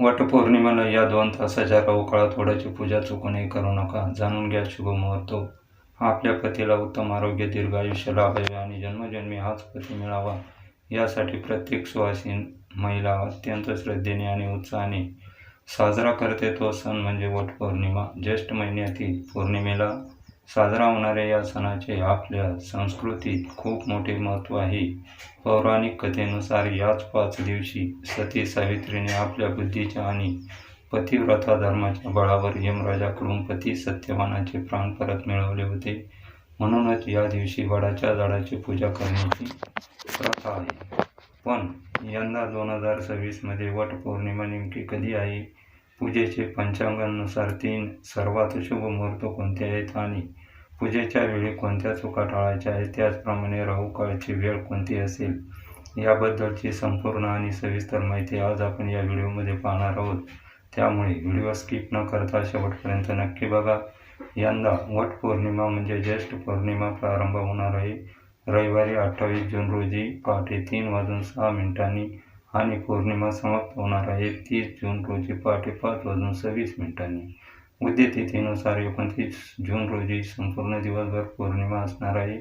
वटपौर्णिमेला या 2 तासाच्या राहुकाळात वडाची पूजा चुकूनही करू नका. जाणून घ्या शुभ मुहूर्त. आपल्या पतीला उत्तम आरोग्य, दीर्घ आयुष्य लाभावे आणि जन्मोजन्मी हाच पती मिळावा यासाठी प्रत्येक सुवासिनी महिला अत्यंत श्रद्धेने आणि उत्साहाने साजरा करते तो सण म्हणजे वटपौर्णिमा. ज्येष्ठ महिन्यातील पौर्णिमेला साजरा होणाऱ्या या सणाचे आपल्या संस्कृतीत खूप मोठे महत्त्व आहे. पौराणिक कथेनुसार याच 5 दिवशी सती सावित्रीने आपल्या बुद्धीच्या आणि पतिव्रता धर्माच्या बळावर यमराजाकडून पती सत्यवानाचे प्राण परत मिळवले होते. म्हणूनच या दिवशी वडाच्या झाडाची पूजा करण्याची प्रथा आहे. पण यंदा 2026 मध्ये वटपौर्णिमा नेमकी कधी आहे? पूजेचे पंचांगानुसार 3 सर्वात शुभ मुहूर्त कोणते आहेत आणि पूजेच्या वेळी कोणत्या चुका टाळायच्या आहेत, त्याचप्रमाणे राहुकाळची वेळ कोणती असेल, याबद्दलची संपूर्ण आणि सविस्तर माहिती आज आपण या व्हिडिओमध्ये पाहणार आहोत. त्यामुळे व्हिडिओ स्किप न करता शेवटपर्यंत नक्की बघा. यंदा वटपौर्णिमा म्हणजे ज्येष्ठ पौर्णिमा प्रारंभ होणार आहे रविवारी 28 जून रोजी पहाटे 3:06 आणि पौर्णिमा समाप्त होणार आहे 30 जून रोजी पहाटे 5:26. उद्य तिथीनुसार 29 जून रोजी संपूर्ण दिवसभर पौर्णिमा असणार आहे.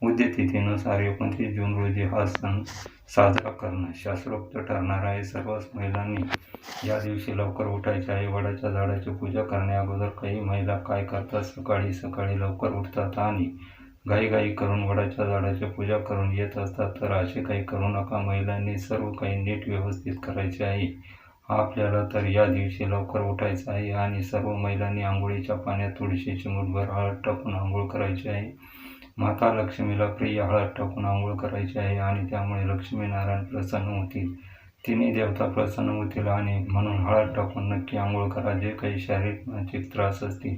उद्य तिथीनुसार 29 जून रोजी हा सण साजरा करणं शास्त्रोक्त ठरणार आहे. सर्वच महिलांनी या दिवशी लवकर उठायचे आहे. वडाच्या झाडाची पूजा करण्याअगोदर काही महिला काय करतात, सकाळी लवकर उठतात आणि घाईघाई करून वडाच्या झाडाची पूजा करून येत असतात. तर असे काही करू नका. महिलांनी सर्व काही नीट व्यवस्थित करायचे आहे. आपल्याला तर या दिवशी लवकर उठायचं आहे आणि सर्व महिलांनी आंघोळीच्या पाण्यात थोडीशी चिमूटभर हळद टाकून आंघोळ करायची आहे. माता लक्ष्मीला प्रिय हळद टाकून आंघोळ करायची आहे आणि त्यामुळे लक्ष्मीनारायण प्रसन्न होतील, तिन्ही देवता प्रसन्न होतील आणि म्हणून हळद टाकून नक्की आंघोळ करा. जे काही शारीरिक मानसिक त्रास असतील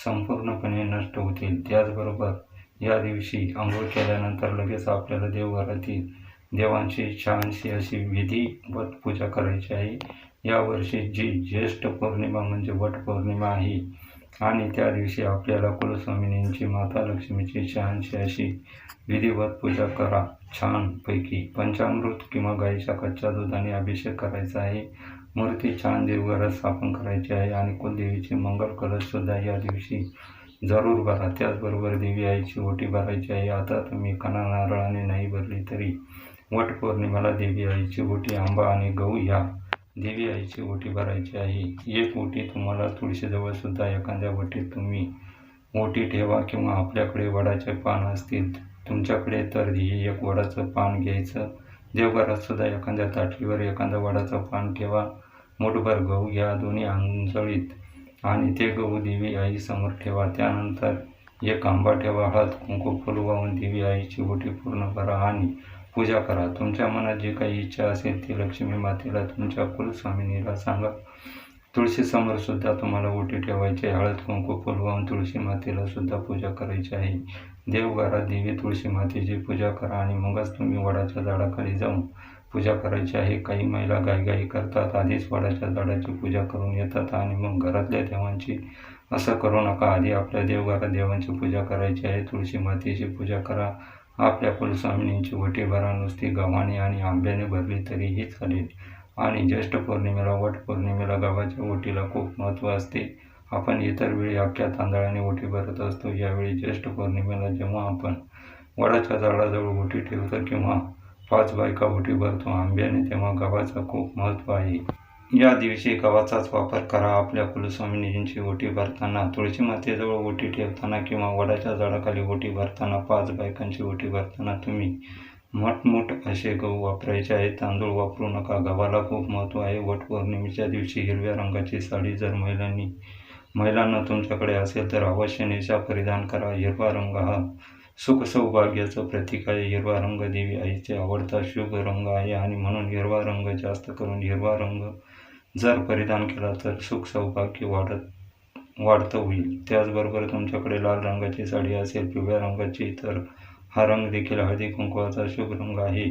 संपूर्णपणे नष्ट होतील. त्याचबरोबर या दिवशी आंघोळ केल्यानंतर लगेच आपल्याला देवघरातील देवांची छानशी अशी विधिवत पूजा करायची आहे. यावर्षी जी ज्येष्ठ पौर्णिमा म्हणजे वटपौर्णिमा आहे आणि त्या दिवशी आपल्याला कुलस्वामिनींची माता लक्ष्मीची छानशी अशी विधिवत पूजा करा. छानपैकी पंचामृत किंवा गाईच्या कच्च्या दुधाने अभिषेक करायचा आहे. मूर्ती छान देवघरात स्थापन करायची आहे आणि कुलदेवीचे मंगल कलशसुद्धा या दिवशी जरूर भरा. त्याचबरोबर देवी आईची ओटी भरायची आहे. आता तुम्ही कणा नारळाने नाही भरली तरी वटपौर्णिमेला देवी आईची ओटी, आंबा आणि गहू या देवी आईची ओटी भरायची आहे. एक ओटी तुम्हाला तुळशीजवळ सुद्धा एखाद्या ओटीत तुम्ही ओटी ठेवा किंवा आपल्याकडे वडाचे पान असतील तुमच्याकडे तर हे एक वडाचं पान घ्यायचं. देवघरात सुद्धा एखाद्या ताटलीवर एखादं वडाचं पान ठेवा. मुठभर गहू घ्या दोन्ही अंजळीत आणि ते गहू देवी आईसमोर ठेवा. त्यानंतर एक आंबा ठेवा. हळद कुंकू फुल वाहून देवी आईची ओटी पूर्ण भरा आणि पूजा करा. तुमच्या मनात जी काही इच्छा असेल ती लक्ष्मी मातेला तुमच्या कुलस्वामिनीला सांगा. तुळशीसमोर सुद्धा तुम्हाला ओटी ठेवायची आहे. हळद कुंकू फुल वाहून तुळशी मातेला सुद्धा पूजा करायची आहे. देवघरात देवी तुळशी मातेची पूजा करा आणि मगच तुम्ही वडाच्या झाडाखाली जाऊन पूजा करायची आहे. काही महिला घाईघाई करतात, आधीच वडाच्या झाडाची पूजा करून येतात आणि मग घरातल्या देवांची. असं करू नका. आधी आपल्या देवघरात देवांची पूजा करायची आहे. तुळशी मातेची पूजा करा. आपल्या कुलस्वामिनींची ओटी भरा. नुसती गव्हाणे आणि आंब्याने भरली तरीही चालेल. आणि ज्येष्ठ पौर्णिमेला वटपौर्णिमेला गव्हाच्या ओटीला खूप महत्त्व असते. आपण इतर वेळी अख्ख्या तांदळाने ओटी भरत असतो. यावेळी ज्येष्ठ पौर्णिमेला जेव्हा आपण वडाच्या झाडाजवळ ओटी ठेवतो किंवा 5 बायका ओटी भरतो आंब्याने, तेव्हा गव्हाचं खूप महत्त्व आहे. या दिवशी गव्हाचाच वापर करा. आपल्या कुलस्वामिनींची ओटी भरताना, तुळशी मातेजवळ ओटी ठेवताना किंवा वडाच्या झाडाखाली ओटी भरताना, 5 बायकांची ओटी भरताना तुम्ही मोठमोठ असे गहू वापरायचे आहेत. तांदूळ वापरू नका. गव्हाला खूप महत्त्व आहे. वटपौर्णिमेच्या दिवशी हिरव्या रंगाची साडी जर महिलांना तुमच्याकडे असेल तर अवश्य नेसा, परिधान करा. हिरवा रंग हा सुख सौभाग्याचं प्रतीक आहे. हिरवा रंग देवी आईचे आवडता शुभ रंग आहे आणि म्हणून हिरवा रंग, जास्त करून हिरवा रंग जर परिधान केला तर सुख सौभाग्य वाढतं होईल. त्याचबरोबर तुमच्याकडे लाल रंगाची साडी असेल, पिवळ्या रंगाची, तर हा रंग देखील हळदी कुंकवाचा शुभ रंग आहे.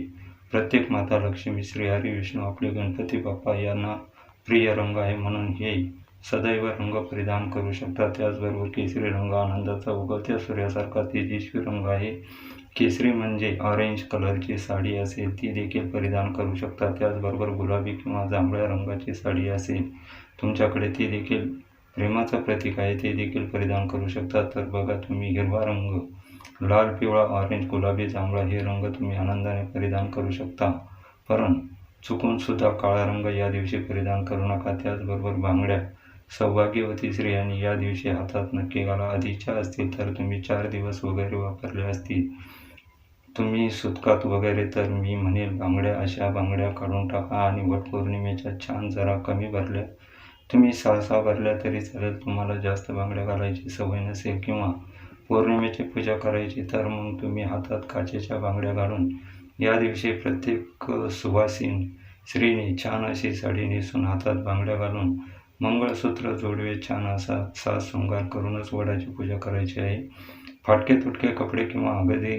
प्रत्येक माता लक्ष्मी, श्रीहरी, विष्णू, आपले गणपती बाप्पा यांना प्रिय रंग आहे. म्हणून हे सदैव रंग परिधान करू शकतात. त्याचबरोबर केशरी रंग आनंदाचा, उगवत्या सूर्यासारखा तेजस्वी रंग आहे. केसरी म्हणजे ऑरेंज कलरची साडी असेल ती देखील परिधान करू शकता. त्याचबरोबर गुलाबी किंवा जांभळ्या रंगाची साडी असेल तुमच्याकडे ती देखील प्रेमाचं प्रतीक आहे, ते देखील परिधान करू शकता. तर बघा, तुम्ही हिरवा रंग, लाल, पिवळा, ऑरेंज, गुलाबी, जांभळा हे रंग तुम्ही आनंदाने परिधान करू शकता. परंतु चुकून सुद्धा काळा रंग या दिवशी परिधान करू नका. त्याचबरोबर बांगड्या सौभाग्यवती स्त्रियांनी या दिवशी हातात नक्की घाला. आधीच्या असतील तर तुम्ही 4 दिवस वगैरे वापरल्या असतील तुम्ही सुतकात वगैरे, तर मी म्हणेल बांगड्या, अशा बांगड्या काढून टाका आणि वटपौर्णिमेच्या छान जरा कमी भरल्या, तुम्ही 6 भरल्या तरी चालेल. तुम्हाला जास्त बांगड्या घालायची सवय नसेल किंवा पौर्णिमेची पूजा करायची तर मग तुम्ही हातात काचेच्या बांगड्या घालून या दिवशी प्रत्येक सुवासीन स्त्रीने छान अशी साडी नेसून हातात बांगड्या घालून मंगळसूत्र जोडवे छान असा साज शृंगार करूनच वडाची पूजा करायची आहे. फाटके तुटके कपडे किंवा अगदी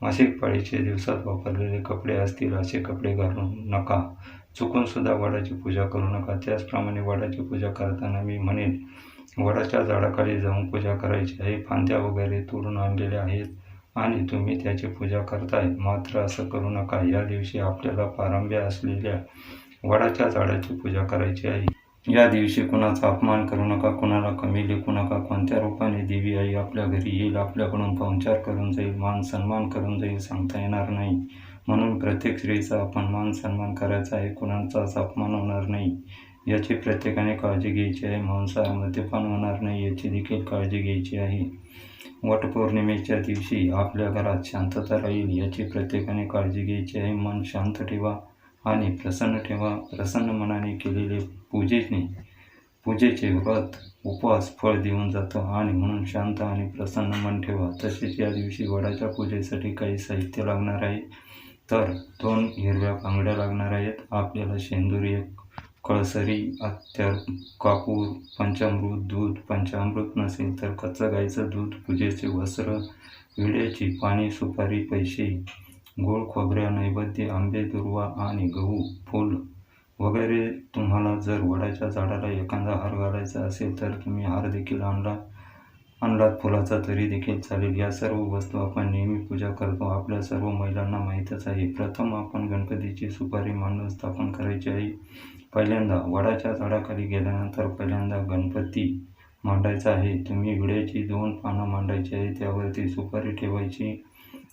मासिक पाळीचे दिवसात वापरलेले कपडे असतील असे कपडे घालू नका. चुकून सुद्धा वडाची पूजा करू नका. त्याचप्रमाणे वडाची पूजा करताना मी म्हणेन वडाच्या झाडाखाली जाऊन पूजा करायची आहे. फांद्या वगैरे तोडून आणलेल्या आहेत आणि तुम्ही त्याची पूजा करताय, मात्र असं करू नका. या दिवशी आपल्याला पारंब्या असलेल्या वडाच्या झाडाची पूजा करायची आहे. या दिवशी कुणाचा अपमान करू नका, कुणाला कमी लेखू नका. कोणत्या रूपाने देवी आई आपल्या घरी येईल, आपल्याकडून पाहुणचार करून जाईल, मान सन्मान करून जाईल सांगता येणार नाही. म्हणून प्रत्येक स्त्रीचा आपण मान सन्मान करायचा आहे, कुणाचाच अपमान होणार नाही याची प्रत्येकाने काळजी घ्यायची आहे. मांसाहार मद्यपान होणार नाही याची देखील काळजी घ्यायची आहे. वटपौर्णिमेच्या दिवशी आपल्या घरात शांतता राहील याची प्रत्येकाने काळजी घ्यायची आहे. मन शांत ठेवा आणि प्रसन्न ठेवा. प्रसन्न मनाने केलेले पूजेचे व्रत उपवास फळ देऊन जातं आणि म्हणून शांत आणि प्रसन्न मन ठेवा. तसेच या दिवशी वडाच्या पूजेसाठी काही साहित्य लागणार आहे. तर 2 हिरव्या बांगड्या लागणार आहेत. आपल्याला शेंदूर 1 कळसरी, अत्तर, कापूर, पंचामृत, दूध, पंचामृत नसेल तर कच्चं गाईचं दूध, पूजेचे वस्त्र, विड्याची पाने, सुपारी, पैसे, गोड खोबऱ्या, नैवेद्य, आंबे, दुर्वा आणि गहू, फूल वगैरे. तुम्हाला जर वडाच्या झाडाला एखादा हार घालायचा असेल तर तुम्ही हार देखील आणलात फुलाचा तरी देखील चालेल. या सर्व वस्तू आपण नेहमी पूजा करतो, आपल्या सर्व महिलांना माहीतच आहे. प्रथम आपण गणपतीची सुपारी मांडून स्थापन करायची आहे. पहिल्यांदा वडाच्या झाडाखाली गेल्यानंतर पहिल्यांदा गणपती मांडायचा आहे. तुम्ही विड्याची 2 पानं मांडायची आहे, त्यावरती सुपारी ठेवायची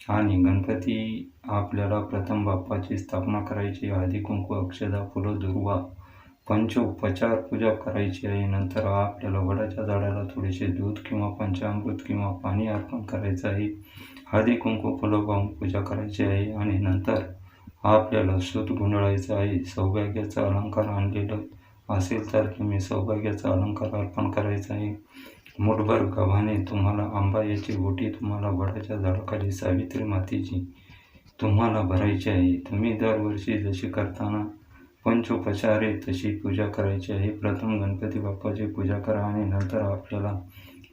आणि गणपती आपल्याला प्रथम बाप्पाची स्थापना करायची. हळदी कुंकू, अक्षदा, फुलं, दुर्वा, पंचोपचार पूजा करायची आहे. नंतर आपल्याला वडाच्या झाडाला थोडेसे दूध किंवा पंचामृत किंवा पाणी अर्पण करायचं आहे. हळदी कुंकू, फुलं वाहून पूजा करायची आहे आणि नंतर आपल्याला सूत गुंडाळायचं आहे. सौभाग्याचा अलंकार आणलेलं असेल तर तुम्ही सौभाग्याचा अलंकार अर्पण करायचा आहे. मुठभर गव्हाणे तुम्हाला आंबा याची ओटी तुम्हाला वडाच्या झाडाखाली सावित्री मातेची तुम्हाला भरायची आहे. तुम्ही दरवर्षी जशी करताना पंचोपचारे तशी पूजा करायची आहे. प्रथम गणपती बाप्पाची पूजा करा आणि नंतर आपल्याला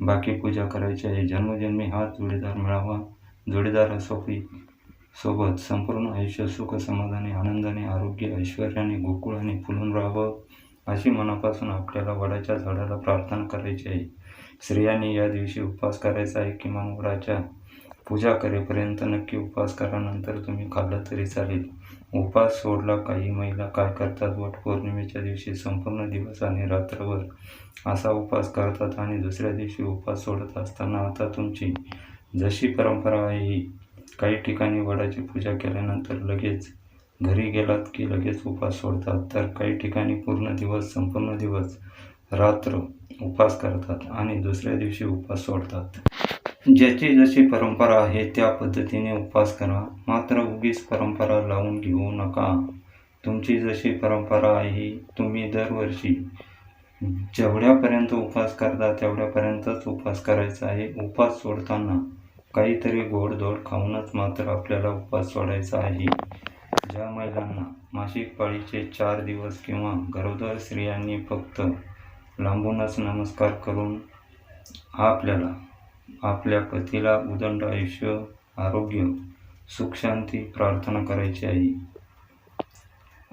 बाकी पूजा करायची आहे. जन्मोजन्मी हाच जोडीदार मिळावा, जोडीदारासोबत संपूर्ण आयुष्य सुख समाधानी, आनंदाने, आरोग्य, ऐश्वर्याने, गोकुळाने फुलून राहावं अशी मनापासून आपल्याला वडाच्या झाडाला प्रार्थना करायची आहे. स्त्रियांनी या दिवशी उपवास करायचा आहे. किमान वडाच्या पूजा करेपर्यंत नक्की उपवास करा, नंतर तुम्ही खाल्लं तरी चालेल. उपवास सोडला. काही महिला काय करतात, वटपौर्णिमेच्या दिवशी संपूर्ण दिवस आणि रात्रभर असा उपवास करतात आणि दुसऱ्या दिवशी उपवास सोडत असताना आता तुमची जशी परंपरा आहे, काही ठिकाणी वडाची पूजा केल्यानंतर लगेच घरी गेलात की लगेच उपवास सोडतात, तर काही ठिकाणी पूर्ण दिवस, संपूर्ण दिवस, रात्र उपवास करतात आणि दुसऱ्या दिवशी उपवास सोडतात. ज्याची जशी परंपरा आहे त्या पद्धतीने उपवास करा, मात्र उगीच परंपरा लावून घेऊ नका. तुमची जशी परंपरा आहे तुम्ही दरवर्षी जेवढ्यापर्यंत उपवास करता तेवढ्यापर्यंतच उपवास करायचा आहे. उपवास सोडताना काहीतरी गोडधोड खाऊनच मात्र आपल्याला उपवास सोडायचा आहे. ज्या महिलांना मासिक पाळीचे 4 दिवस किंवा गरोदर स्त्रियांनी फक्त लांबूनच नमस्कार करून आपल्याला आपल्या पतीला उदंड आयुष्य, आरोग्य, सुखशांती प्रार्थना करायची आहे.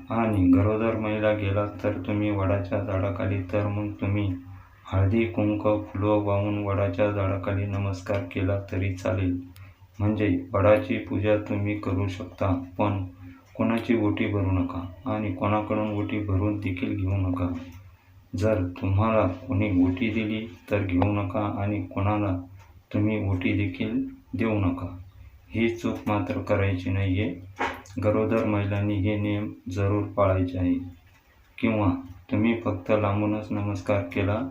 आणि गरोदर महिला गेलात तर तुम्ही वडाच्या झाडाखाली, तर मग तुम्ही हळदी कुंकू फुलं वाहून वडाच्या झाडाखाली नमस्कार केला तरी चालेल. म्हणजे वडाची पूजा तुम्ही करू शकता, पण कोणाची ओटी भरू नका आणि कोणाकडून ओटी भरून देखील घेऊ नका. जर तुम्हाला कोणी ओटी दिली तर घेऊ नका आणि कोणाला तुम्ही ओटी देखील देऊ नका. ही चूक मात्र करायची नाही आहे. गरोदर महिलांनी हे नियम जरूर पाळायचे आहे. किंवा तुम्ही फक्त लांबूनच नमस्कार केला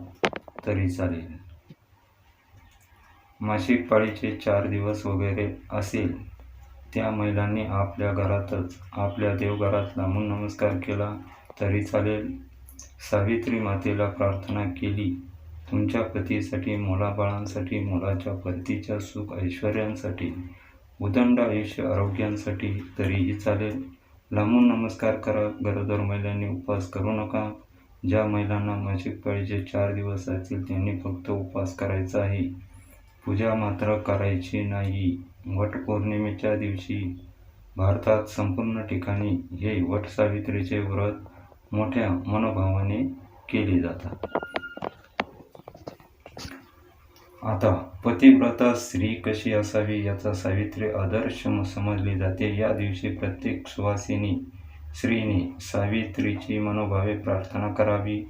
तरी चालेल. मासिक पाळीचे 4 दिवस वगैरे असेल त्या महिलांनी आपल्या घरातच आपल्या देवघरात लांबून नमस्कार केला तरी चालेल. सावित्री मातेला प्रार्थना केली तुमच्या पतीसाठी, मुलाबाळांसाठी, मुलाच्या पतीच्या सुख ऐश्वर्यांसाठी, उदंड आयुष्य आरोग्यांसाठी तरीही चालेल. लांबून नमस्कार करा. गरोदर महिलांनी उपवास करू नका. ज्या महिलांना मासिक पाळीचे 4 दिवस असतील त्यांनी फक्त उपवास करायचा आहे. पूजा मात्र करायची नाही. वटपौर्णिमेच्या दिवशी भारतात संपूर्ण ठिकाणी हे वटसावित्रीचे व्रत मोठ्या मनोभावाने केले जातात. आता पतिव्रता स्त्री कशी असावी याचा सावित्री आदर्श समजली जाते. या दिवशी प्रत्येक सुवासिनी स्त्रीने सावित्रीची मनोभावे प्रार्थना करावी.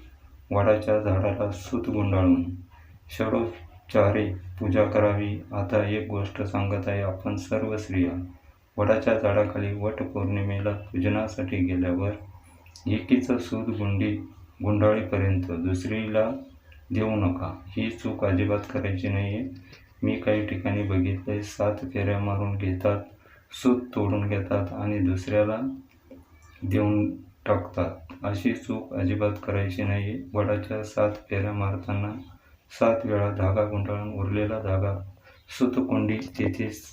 वडाच्या झाडाला सूत गुंडाळून षोडोपचारे पूजा करावी. आता एक गोष्ट सांगत आहे. आपण सर्व स्त्रिया वडाच्या झाडाखाली वटपौर्णिमेला पूजनासाठी गेल्यावर एकीचं सूत गुंडाळीपर्यंत दुसरीला देऊ नका. ही चूक अजिबात करायची नाही आहे. मी काही ठिकाणी बघितले 7 फेऱ्या मारून घेतात, सूत तोडून घेतात आणि दुसऱ्याला देऊन टाकतात. अशी चूक अजिबात करायची नाही आहे. वडाच्या 7 फेऱ्या मारताना 7 वेळा धागा गुंडाळून उरलेला धागा सूतकोंडी तेथेच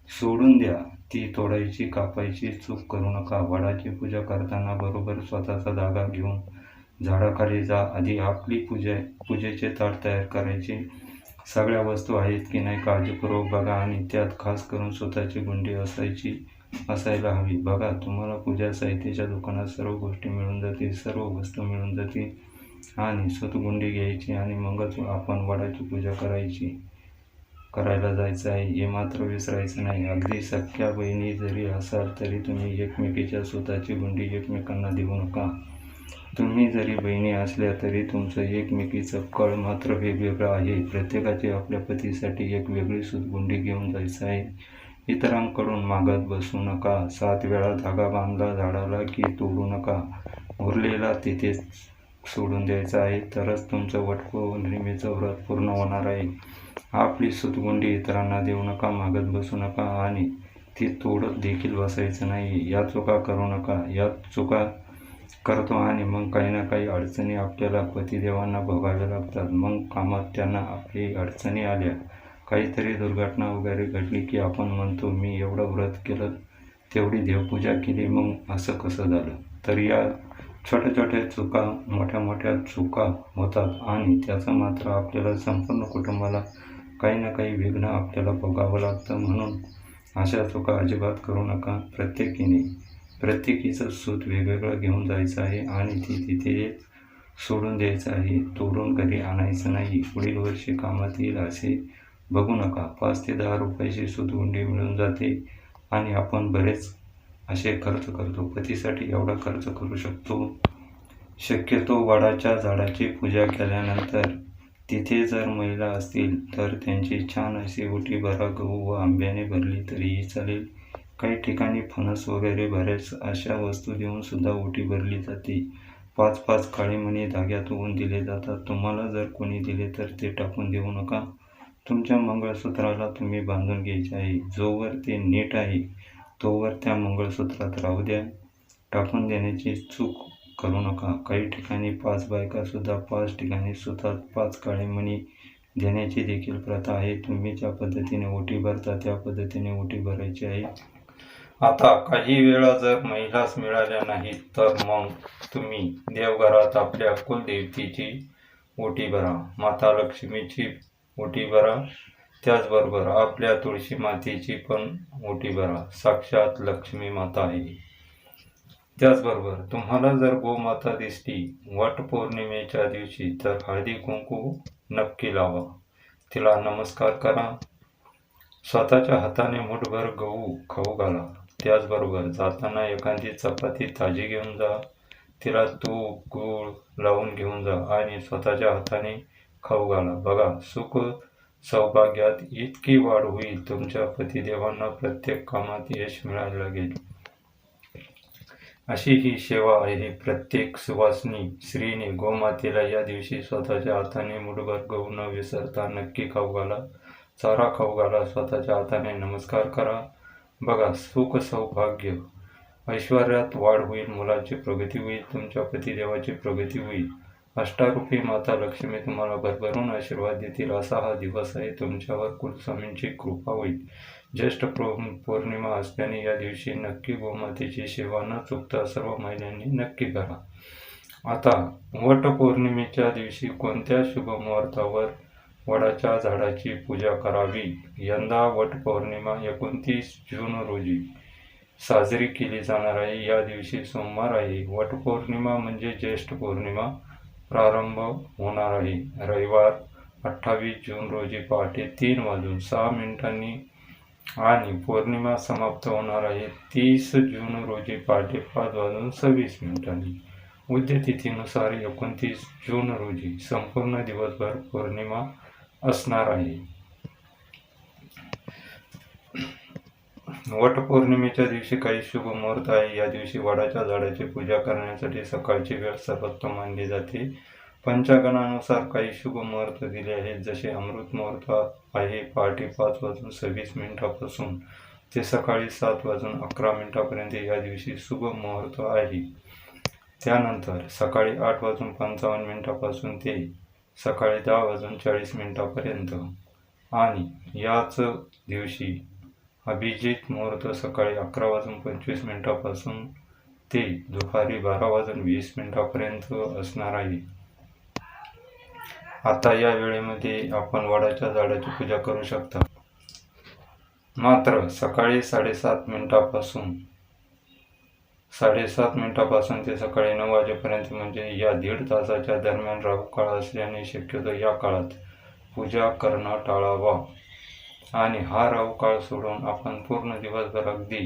सोडून द्या. ती तोडायची, कापायची चूक करू नका. वडाची पूजा करताना बरोबर स्वतःचा धागा घेऊन झाडाखाली जा. आधी आपली पूजेचे ताट तयार करायचे. सगळ्या वस्तू आहेत की नाही काळजीपूर्वक बघा आणि त्यात खास करून सूताची गुंडी असायला हवी. बघा, तुम्हाला पूजा साहित्याच्या दुकानात सर्व गोष्टी मिळून जातील, सर्व वस्तू मिळून जातील आणि सूतगुंडी घ्यायची आणि मगच आपण वडाची पूजा करायला जायचं आहे. हे मात्र विसरायचं नाही. अगदी सख्या बहिणी जरी असाल तरी तुम्ही एकमेकीच्या सूताची गुंडी एकमेकांना देऊ नका. तुम्ही जरी बहिणी असल्या तरी तुमचं एकमेकीचं कळ मात्र वेगवेगळं आहे. प्रत्येकाची आपल्या पतीसाठी एक वेगळी सूतगुंडी घेऊन जायचं आहे. इतरांकडून मागत बसू नका. 7 वेळा धागा बांधला झाडाला की तोडू नका. उरलेला तिथेच सोडून द्यायचा आहे. तरच तुमचं वटपौर्णिमेचं व्रत पूर्ण होणार आहे. आपली सूतगुंडी इतरांना देऊ नका, मागत बसू नका आणि ती तोडत देखील बसायचं नाही. या चुका करू नका. या चुका करतो आणि मग काही ना काही अडचणी आपल्याला पतिदेवांना भोगाव्या लागतात. मग कामात त्यांना आपली अडचणी आल्या, काहीतरी दुर्घटना वगैरे घडली की आपण म्हणतो मी एवढं व्रत केलं, तेवढी देवपूजा केली, मग असं कसं झालं. तर या छोट्या छोट्या चुका मोठ्या चुका होतात आणि त्याचं मात्र आपल्याला संपूर्ण कुटुंबाला काही ना काही विघ्न आपल्याला भोगावं लागतं. म्हणून अशा चुका अजिबात करू नका. प्रत्येकीचं सूत वेगवेगळं घेऊन जायचं आहे आणि ती तिथे सोडून द्यायचं आहे. तोडून घरी आणायचं नाही. पुढील वर्षी कामात येईल असे बघू नका. 5 ते 10 रुपयाची सूतगुंडी मिळून जाते आणि आपण बरेच असे खर्च करतो. पतीसाठी एवढा खर्च करू शकतो. शक्यतो वडाच्या झाडाची पूजा केल्यानंतर तिथे जर महिला असतील तर त्यांची छान अशी ओटी भरा. गहू व आंब्याने भरली तरीही चालेल. काही ठिकाणी फणस वगैरे बऱ्याच अशा वस्तू देऊन सुद्धा ओटी भरली जाते. 5-5 काळे मणी धाग्यात ओवून दिले जातात. तुम्हाला जर कोणी दिले तर ते टाकून देऊ नका. तुमच्या मंगळसूत्राला तुम्ही बांधून घ्यायचे आहे. जोवर ते नीट आहे तोवर त्या मंगळसूत्रात राहू द्या. टाकून देण्याची चूक करू नका. काही ठिकाणी 5 बायकासुद्धा 5 ठिकाणी सुतात 5 काळे मणी देण्याची देखील प्रथा आहे. तुम्ही ज्या पद्धतीने ओटी भरता त्या पद्धतीने ओटी भरायची आहे. आता काही वेळा जर महिलाच मिळाल्या नाहीत तर मग तुम्ही देवघरात आपल्या कुलदेवतेची ओटी भरा, माता लक्ष्मीची ओटी भरा, त्याचबरोबर आपल्या तुळशी मातेची पण ओटी भरा. साक्षात लक्ष्मी माता आहे. त्याचबरोबर तुम्हाला जर गोमाता दिसली वटपौर्णिमेच्या दिवशी तर हळदी कुंकू नक्की लावा, तिला नमस्कार करा. स्वतःच्या हाताने मुठभर गहू खाऊ घाला. त्याचबरोबर जाताना एखादी चपाती ताजी घेऊन जा. तिला तूप गूळ लावून घेऊन जा आणि स्वतःच्या हाताने खाऊ घाला. बघा, सुख सौभाग्यात इतकी वाढ होईल, तुमच्या पतिदेवांना प्रत्येक कामात यश मिळायला लागेल. अशी ही सेवा आहे. प्रत्येक सुवासिनी स्त्रीने गोमातेला या दिवशी स्वतःच्या हाताने मुठभर गहू न विसरता नक्की खाऊ घाला. चारा खाऊ घाला. स्वतःच्या हाताने नमस्कार करा. बघा, सुख सौभाग्य ऐश्वर्यात वाढ होईल. मुलाची प्रगती होईल. तुमच्या पतिदेवाची प्रगती होईल. अष्टरूपी माता लक्ष्मी तुम्हाला भरभरून आशीर्वाद देतील. असा हा दिवस आहे. तुमच्यावर कुलस्वामींची कृपा होईल. ज्येष्ठ पौर्णिमा असल्याने या दिवशी नक्की गोमातेची सेवा न चुकता सर्व महिलांनी नक्की करा. आता वटपौर्णिमेच्या दिवशी कोणत्या शुभ मुहूर्तावर वडाच्या झाडाची पूजा करावी? यंदा वटपौर्णिमा 29 जून रोजी साजरी केली जाणार आहे. या दिवशी सोमवार आहे. वटपौर्णिमा म्हणजे ज्येष्ठ पौर्णिमा प्रारंभ होणार आहे. रविवार 28 जून रोजी पहाटे 3:06 आणि पौर्णिमा समाप्त होणार आहे 30 जून रोजी पहाटे 5:26. उद्यतिथीनुसार 29 जून रोजी संपूर्ण दिवसभर पौर्णिमा असणार आहे. वटपौर्णिमेच्या दिवशी काही शुभ मुहूर्त आहे. या दिवशी वडाच्या झाडाची पूजा करण्यासाठी सकाळची वेळ सर्वोत्तम मानली जाते. पंचांगानुसार काही शुभ मुहूर्त दिले आहेत. जसे अमृत मुहूर्त आहे पहाटे 5:26 पासून ते सकाळी 7:11 पर्यंत या दिवशी शुभ मुहूर्त आहे. त्यानंतर सकाळी 8:55 पासून ते सकाळी 10:40 पर्यंत आणि याच दिवशी अभिजित मुहूर्त सकाळी 11:25 पासून ते दुपारी 12:20 पर्यंत असणार आहे. आता या वेळेमध्ये आपण वडाच्या झाडाची पूजा करू शकता. मात्र सकाळी 7:30 पासून ते सकाळी 9 वाजेपर्यंत म्हणजे या 1.5 तासाच्या दरम्यान राहू काळ असल्याने शक्यतो या काळात पूजा करणं टाळावा. आणि हा राहू काळ सोडून आपण पूर्ण दिवसभर अगदी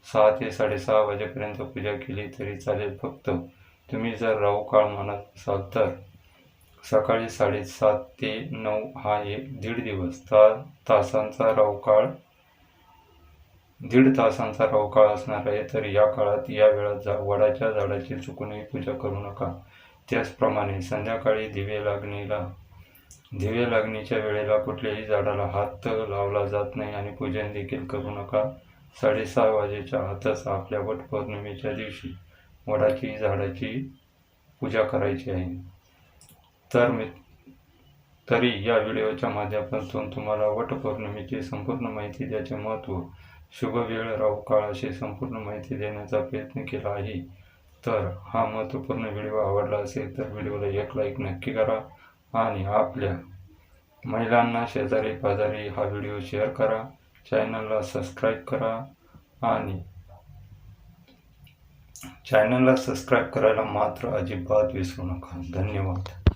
6 ते 6:30 वाजेपर्यंत पूजा केली तरी चालेल. फक्त तुम्ही जर राहू काळ म्हणत असाल तर सकाळी 7:30 ते 9 हा एक 1.5 तासांचा राहू काळ असणार आहे. तर या काळात या वेळात वडाच्या झाडाची चुकूनही पूजा करू नका. त्याचप्रमाणे संध्याकाळी दिवे लागणीच्या वेळेला कुठल्याही झाडाला हात लावला जात नाही आणि पूजन देखील करू नका. 6:30 वाजेच्या आतच आपल्या वटपौर्णिमेच्या दिवशी वडाची झाडाची पूजा करायची आहे. तरी या व्हिडिओच्या माध्यमातून तुम्हाला वटपौर्णिमेची संपूर्ण माहिती, त्याचे महत्त्व, शुभ वेळ, राहू काळ अशी संपूर्ण माहिती देण्याचा प्रयत्न केला आहे. तर हा महत्त्वपूर्ण व्हिडिओ आवडला असेल तर व्हिडिओला एक लाईक नक्की करा आणि आपल्या महिलांना, शेजारी पाजारी हा व्हिडिओ शेअर करा. चॅनलला सबस्क्राईब करा आणि चॅनलला सबस्क्राईब करायला मात्र अजिबात विसरू नका. धन्यवाद.